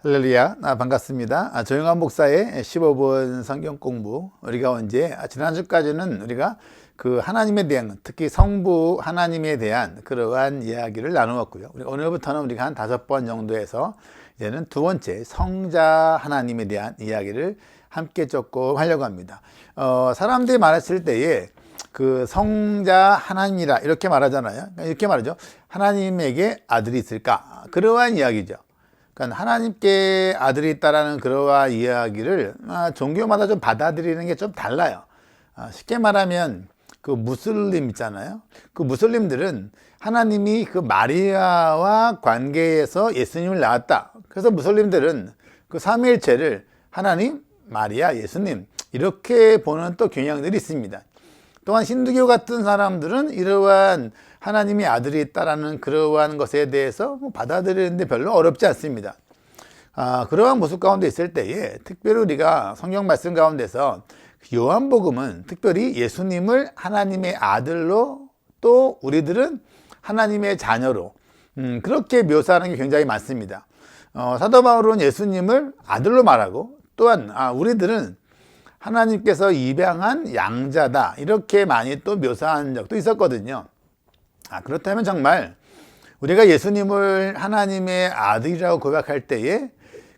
할렐루야, 반갑습니다. 조영환 목사의 15분 성경 공부. 우리가 언제, 지난주까지는 우리가 그 하나님에 대한, 특히 성부 하나님에 대한 그러한 이야기를 나누었고요. 우리 오늘부터는 우리가 한 5번 정도에서 이제는 두 번째 성자 하나님에 대한 이야기를 함께 조금 하려고 합니다. 사람들이 말했을 때에 그 성자 하나님이라 이렇게 말하잖아요. 이렇게 말하죠. 하나님에게 아들이 있을까? 그러한 이야기죠. 그러니까 하나님께 아들이 있다라는 그러한 이야기를 종교마다 좀 받아들이는 게 좀 달라요. 쉽게 말하면 그 무슬림 있잖아요. 그 무슬림들은 하나님이 그 마리아와 관계에서 예수님을 낳았다. 그래서 무슬림들은 그 삼위일체를 하나님, 마리아, 예수님 이렇게 보는 또 경향들이 있습니다. 또한 힌두교 같은 사람들은 이러한 하나님이 아들이 있다라는 그러한 것에 대해서 받아들이는데 별로 어렵지 않습니다. 그러한 모습 가운데 있을 때에 특별히 우리가 성경 말씀 가운데서 요한복음은 특별히 예수님을 하나님의 아들로 또 우리들은 하나님의 자녀로 그렇게 묘사하는 게 굉장히 많습니다. 사도 바울은 예수님을 아들로 말하고 또한 우리들은 하나님께서 입양한 양자다 이렇게 많이 또 묘사한 적도 있었거든요. 그렇다면 정말 우리가 예수님을 하나님의 아들이라고 고백할 때에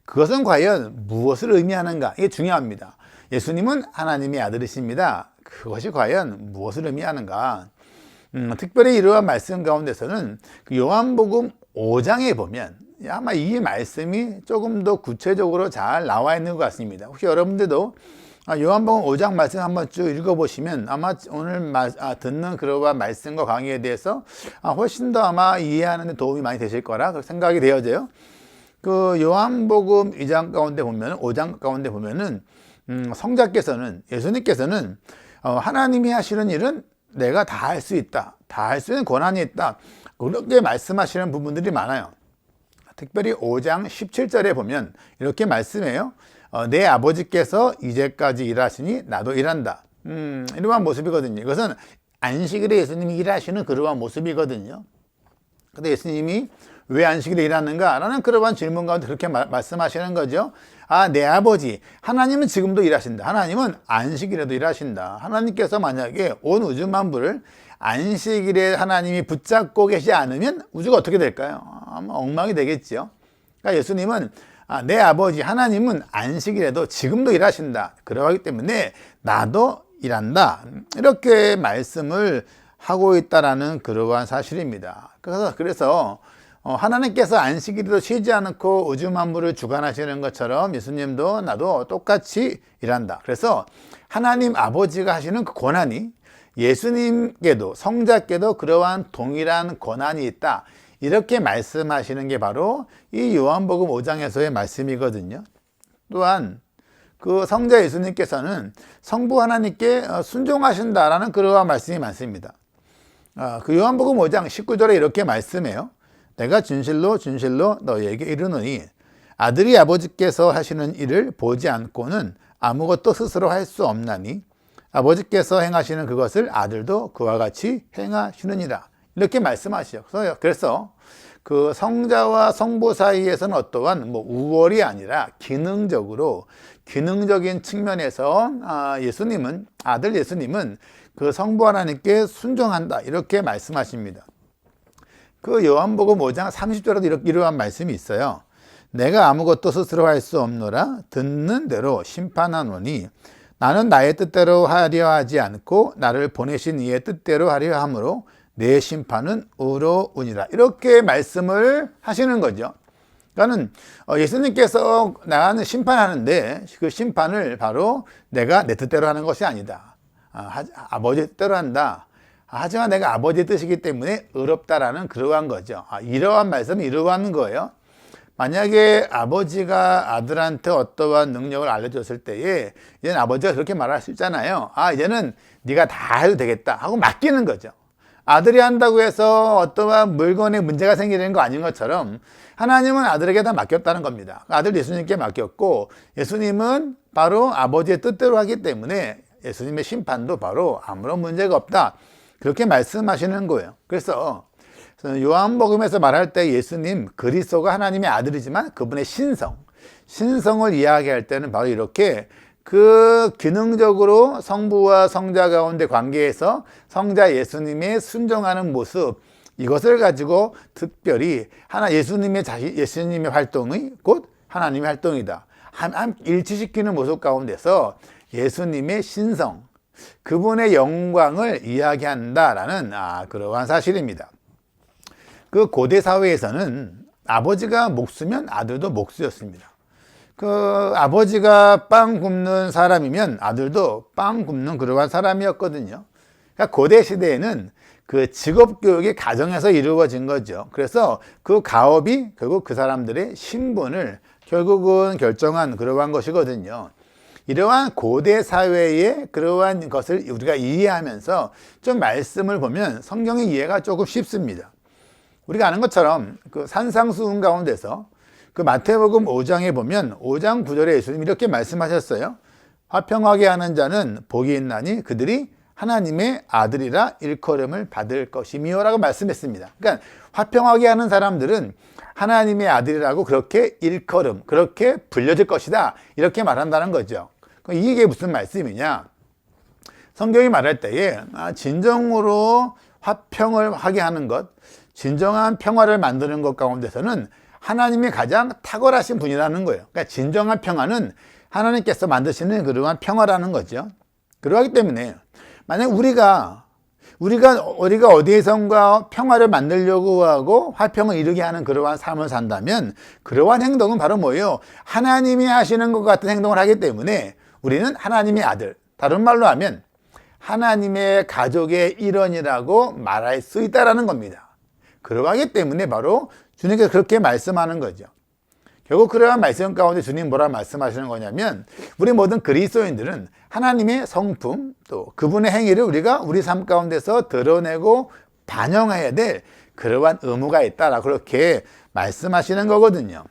그것은 과연 무엇을 의미하는가? 이게 중요합니다. 예수님은 하나님의 아들이십니다. 그것이 과연 무엇을 의미하는가? 특별히 이러한 말씀 가운데서는 그 요한복음 5장에 보면 아마 이 말씀이 조금 더 구체적으로 잘 나와 있는 것 같습니다. 혹시 여러분들도 요한복음 5장 말씀 한번 쭉 읽어보시면 아마 오늘 듣는 그러한 말씀과 강의에 대해서 훨씬 더 아마 이해하는 데 도움이 많이 되실 거라 생각이 되어져요. 그 요한복음 2장 가운데 보면 5장 가운데 보면은 성자께서는 예수님께서는 하나님이 하시는 일은 내가 다 할 수 있다. 다 할 수 있는 권한이 있다. 그렇게 말씀하시는 부분들이 많아요. 특별히 5장 17절에 보면 이렇게 말씀해요. 내 아버지께서 이제까지 일하시니 나도 일한다. 이러한 모습이거든요. 이것은 안식일에 예수님이 일하시는 그러한 모습이거든요. 근데 예수님이 왜 안식일에 일하는가? 라는 그러한 질문 가운데 그렇게 말씀하시는 거죠. 내 아버지, 하나님은 지금도 일하신다. 하나님은 안식일에도 일하신다. 하나님께서 만약에 온 우주 만물을 안식일에 하나님이 붙잡고 계시지 않으면 우주가 어떻게 될까요? 아마 엉망이 되겠죠. 그러니까 예수님은 내 아버지 하나님은 안식일에도 지금도 일하신다. 그러하기 때문에 나도 일한다. 이렇게 말씀을 하고 있다라는 그러한 사실입니다. 그래서 하나님께서 안식일에도 쉬지 않고 우주 만물을 주관하시는 것처럼 예수님도 나도 똑같이 일한다. 그래서 하나님 아버지가 하시는 그 권한이 예수님께도 성자께도 그러한 동일한 권한이 있다. 이렇게 말씀하시는 게 바로 이 요한복음 5장에서의 말씀이거든요. 또한 그 성자 예수님께서는 성부 하나님께 순종하신다라는 그러한 말씀이 많습니다. 그 요한복음 5장 19절에 이렇게 말씀해요. 내가 진실로 진실로 너희에게 이르노니 아들이 아버지께서 하시는 일을 보지 않고는 아무것도 스스로 할 수 없나니 아버지께서 행하시는 그것을 아들도 그와 같이 행하시느니라. 이렇게 말씀하시죠. 그래서 그 성자와 성부 사이에서는 어떠한 우월이 아니라 기능적인 측면에서 예수님은 아들 예수님은 그 성부 하나님께 순종한다. 이렇게 말씀하십니다. 그 요한복음 5장 30절에도 이러한 말씀이 있어요. 내가 아무것도 스스로 할 수 없노라 듣는 대로 심판하노니 나는 나의 뜻대로 하려 하지 않고 나를 보내신 이의 뜻대로 하려 함으로 내 심판은 의로우니라. 이렇게 말씀을 하시는 거죠. 그러니까 예수님께서 나는 심판하는데 그 심판을 바로 내가 내 뜻대로 하는 것이 아니다. 아버지 뜻대로 한다. 하지만 내가 아버지의 뜻이기 때문에 의롭다라는 그러한 거죠. 이러한 말씀이 이러한 거예요. 만약에 아버지가 아들한테 어떠한 능력을 알려줬을 때에 이제는 아버지가 그렇게 말할 수 있잖아요. 이제는 네가 다 해도 되겠다 하고 맡기는 거죠. 아들이 한다고 해서 어떠한 물건에 문제가 생기는 거 아닌 것처럼 하나님은 아들에게 다 맡겼다는 겁니다. 아들 예수님께 맡겼고 예수님은 바로 아버지의 뜻대로 하기 때문에 예수님의 심판도 바로 아무런 문제가 없다. 그렇게 말씀하시는 거예요. 그래서 요한복음에서 말할 때 예수님 그리스도가 하나님의 아들이지만 그분의 신성, 신성을 이야기할 때는 바로 이렇게 그 기능적으로 성부와 성자 가운데 관계에서 성자 예수님의 순종하는 모습, 이것을 가지고 특별히 예수님의 활동이 곧 하나님의 활동이다. 일치시키는 모습 가운데서 예수님의 신성, 그분의 영광을 이야기한다라는 그러한 사실입니다. 그 고대 사회에서는 아버지가 목수면 아들도 목수였습니다. 그 아버지가 빵 굽는 사람이면 아들도 빵 굽는 그러한 사람이었거든요. 그러니까 고대 시대에는 그 직업 교육이 가정에서 이루어진 거죠. 그래서 그 가업이 결국 그 사람들의 신분을 결국은 결정한 그러한 것이거든요. 이러한 고대 사회의 그러한 것을 우리가 이해하면서 좀 말씀을 보면 성경의 이해가 조금 쉽습니다. 우리가 아는 것처럼 그 산상수훈 가운데서 그 마태복음 5장에 보면 5장 9절에 예수님이 이렇게 말씀하셨어요. 화평하게 하는 자는 복이 있나니 그들이 하나님의 아들이라 일컬음을 받을 것이며 라고 말씀했습니다. 그러니까 화평하게 하는 사람들은 하나님의 아들이라고 그렇게 일컬음, 그렇게 불려질 것이다, 이렇게 말한다는 거죠. 이게 무슨 말씀이냐? 성경이 말할 때에 진정으로 화평을 하게 하는 것, 진정한 평화를 만드는 것 가운데서는 하나님이 가장 탁월하신 분이라는 거예요. 그러니까 진정한 평화는 하나님께서 만드시는 그러한 평화라는 거죠. 그러기 때문에 만약 우리가 어디에선가 평화를 만들려고 하고 화평을 이루게 하는 그러한 삶을 산다면 그러한 행동은 바로 뭐예요? 하나님이 하시는 것 같은 행동을 하기 때문에 우리는 하나님의 아들, 다른 말로 하면 하나님의 가족의 일원이라고 말할 수 있다는 겁니다. 그러하기 때문에 바로 주님께서 그렇게 말씀하는 거죠. 결국 그러한 말씀 가운데 주님 뭐라 말씀하시는 거냐면 우리 모든 그리스도인들은 하나님의 성품 또 그분의 행위를 우리가 우리 삶 가운데서 드러내고 반영해야 될 그러한 의무가 있다라고 그렇게 말씀하시는 거거든요.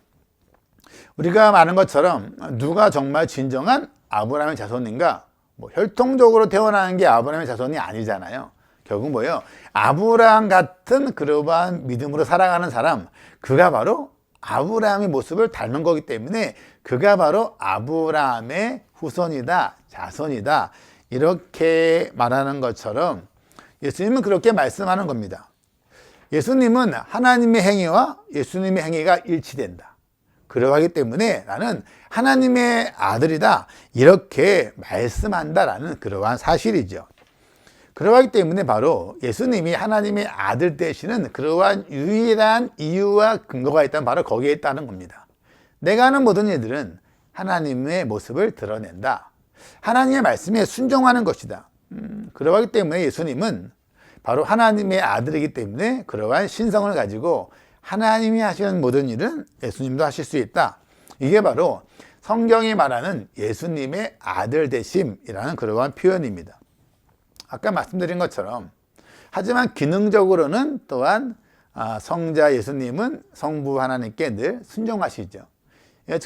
우리가 말하는 것처럼 누가 정말 진정한 아브라함의 자손인가? 혈통적으로 태어나는 게 아브라함의 자손이 아니잖아요. 결국 뭐예요? 아브라함 같은 그러한 믿음으로 살아가는 사람, 그가 바로 아브라함의 모습을 닮은 거기 때문에 그가 바로 아브라함의 후손이다, 자손이다, 이렇게 말하는 것처럼 예수님은 그렇게 말씀하는 겁니다. 예수님은 하나님의 행위와 예수님의 행위가 일치된다. 그러하기 때문에 나는 하나님의 아들이다, 이렇게 말씀한다라는 그러한 사실이죠. 그러하기 때문에 바로 예수님이 하나님의 아들 되시는 그러한 유일한 이유와 근거가 있다면 바로 거기에 있다는 겁니다. 내가 하는 모든 일들은 하나님의 모습을 드러낸다. 하나님의 말씀에 순종하는 것이다. 그러하기 때문에 예수님은 바로 하나님의 아들이기 때문에 그러한 신성을 가지고 하나님이 하시는 모든 일은 예수님도 하실 수 있다. 이게 바로 성경이 말하는 예수님의 아들 되심이라는 그러한 표현입니다. 아까 말씀드린 것처럼 하지만 기능적으로는 또한 성자 예수님은 성부 하나님께 늘 순종하시죠.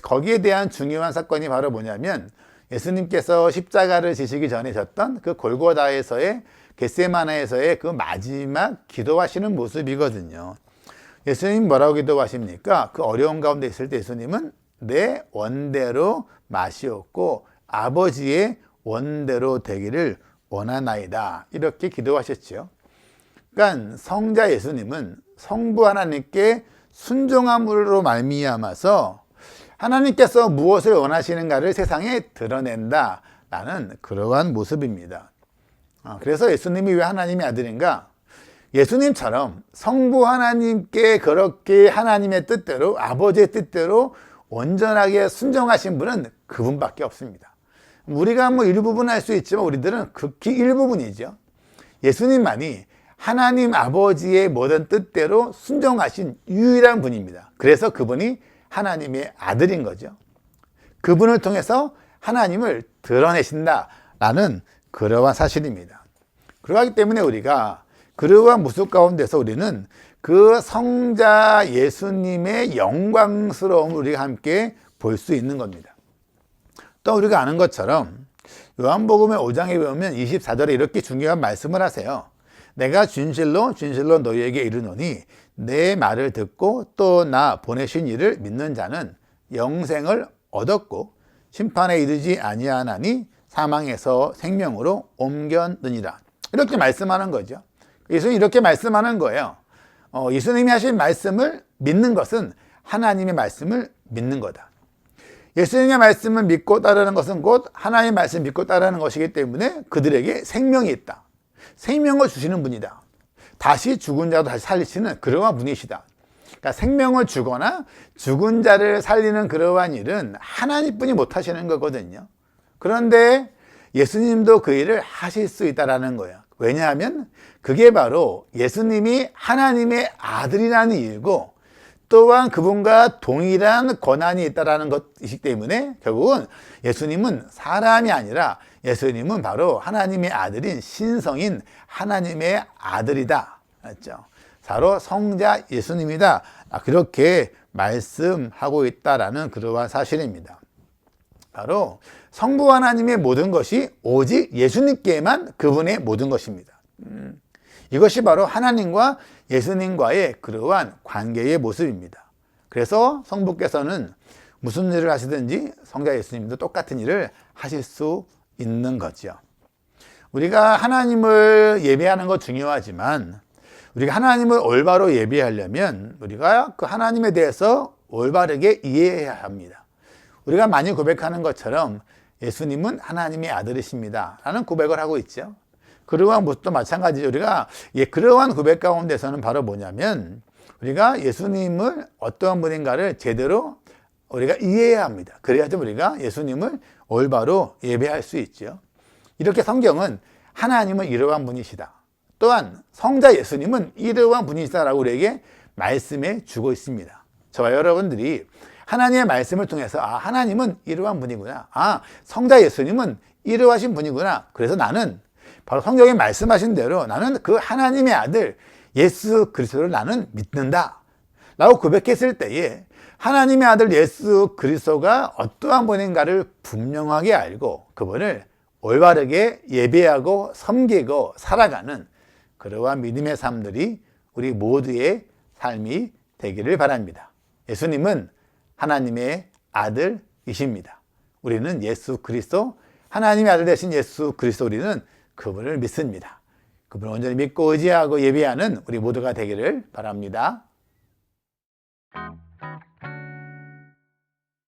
거기에 대한 중요한 사건이 바로 뭐냐면 예수님께서 십자가를 지시기 전에 졌던 그 골고다에서의 겟세마네에서의 그 마지막 기도하시는 모습이거든요. 예수님 뭐라고 기도하십니까? 그 어려운 가운데 있을 때 예수님은 내 원대로 마시옵고 아버지의 원대로 되기를 원하나이다, 이렇게 기도하셨죠. 그러니까 성자 예수님은 성부 하나님께 순종함으로 말미암아서 하나님께서 무엇을 원하시는가를 세상에 드러낸다라는 그러한 모습입니다. 그래서 예수님이 왜 하나님의 아들인가? 예수님처럼 성부 하나님께 그렇게 하나님의 뜻대로, 아버지의 뜻대로 온전하게 순종하신 분은 그분밖에 없습니다. 우리가 일부분 할 수 있지만 우리들은 극히 일부분이죠. 예수님만이 하나님 아버지의 모든 뜻대로 순종하신 유일한 분입니다. 그래서 그분이 하나님의 아들인 거죠. 그분을 통해서 하나님을 드러내신다라는 그러한 사실입니다. 그러하기 때문에 우리가 그러한 모습 가운데서 우리는 그 성자 예수님의 영광스러움을 우리가 함께 볼 수 있는 겁니다. 또 우리가 아는 것처럼 요한복음의 5장에 보면 24절에 이렇게 중요한 말씀을 하세요. 내가 진실로 너희에게 이르노니 내 말을 듣고 또 나 보내신 이를 믿는 자는 영생을 얻었고 심판에 이르지 아니하나니 사망에서 생명으로 옮겼느니라. 이렇게 말씀하는 거죠. 예수님이 이렇게 말씀하는 거예요. 예수님이 하신 말씀을 믿는 것은 하나님의 말씀을 믿는 거다. 예수님의 말씀을 믿고 따르는 것은 곧 하나님의 말씀을 믿고 따르는 것이기 때문에 그들에게 생명이 있다. 생명을 주시는 분이다. 다시 죽은 자도 다시 살리시는 그러한 분이시다. 그러니까 생명을 주거나 죽은 자를 살리는 그러한 일은 하나님뿐이 못하시는 거거든요. 그런데 예수님도 그 일을 하실 수 있다는 거예요. 왜냐하면 그게 바로 예수님이 하나님의 아들이라는 일이고 또한 그분과 동일한 권한이 있다는 것이기 때문에 결국은 예수님은 사람이 아니라 예수님은 바로 하나님의 아들인 신성인 하나님의 아들이다. 맞죠? 바로 성자 예수님이다. 그렇게 말씀하고 있다라는 그러한 사실입니다. 바로 성부 하나님의 모든 것이 오직 예수님께만 그분의 모든 것입니다. 이것이 바로 하나님과 예수님과의 그러한 관계의 모습입니다. 그래서 성부께서는 무슨 일을 하시든지 성자 예수님도 똑같은 일을 하실 수 있는 거죠. 우리가 하나님을 예배하는 것 중요하지만 우리가 하나님을 올바로 예배하려면 우리가 그 하나님에 대해서 올바르게 이해해야 합니다. 우리가 많이 고백하는 것처럼 예수님은 하나님의 아들이십니다 라는 고백을 하고 있죠. 그러한 모습도 마찬가지죠. 우리가 그러한 고백 가운데서는 바로 뭐냐면 우리가 예수님을 어떠한 분인가를 제대로 우리가 이해해야 합니다. 그래야지 우리가 예수님을 올바로 예배할 수 있죠. 이렇게 성경은 하나님은 이러한 분이시다. 또한 성자 예수님은 이러한 분이시다라고 우리에게 말씀해 주고 있습니다. 저와 여러분들이 하나님의 말씀을 통해서 하나님은 이러한 분이구나. 성자 예수님은 이러하신 분이구나. 그래서 나는 바로 성경에 말씀하신 대로 나는 그 하나님의 아들 예수 그리스도를 나는 믿는다 라고 고백했을 때에 하나님의 아들 예수 그리스도가 어떠한 분인가를 분명하게 알고 그분을 올바르게 예배하고 섬기고 살아가는 그러한 믿음의 삶들이 우리 모두의 삶이 되기를 바랍니다. 예수님은 하나님의 아들이십니다. 우리는 예수 그리스도, 하나님의 아들 되신 예수 그리스도 우리는 그분을 믿습니다. 그분을 온전히 믿고 의지하고 예배하는 우리 모두가 되기를 바랍니다.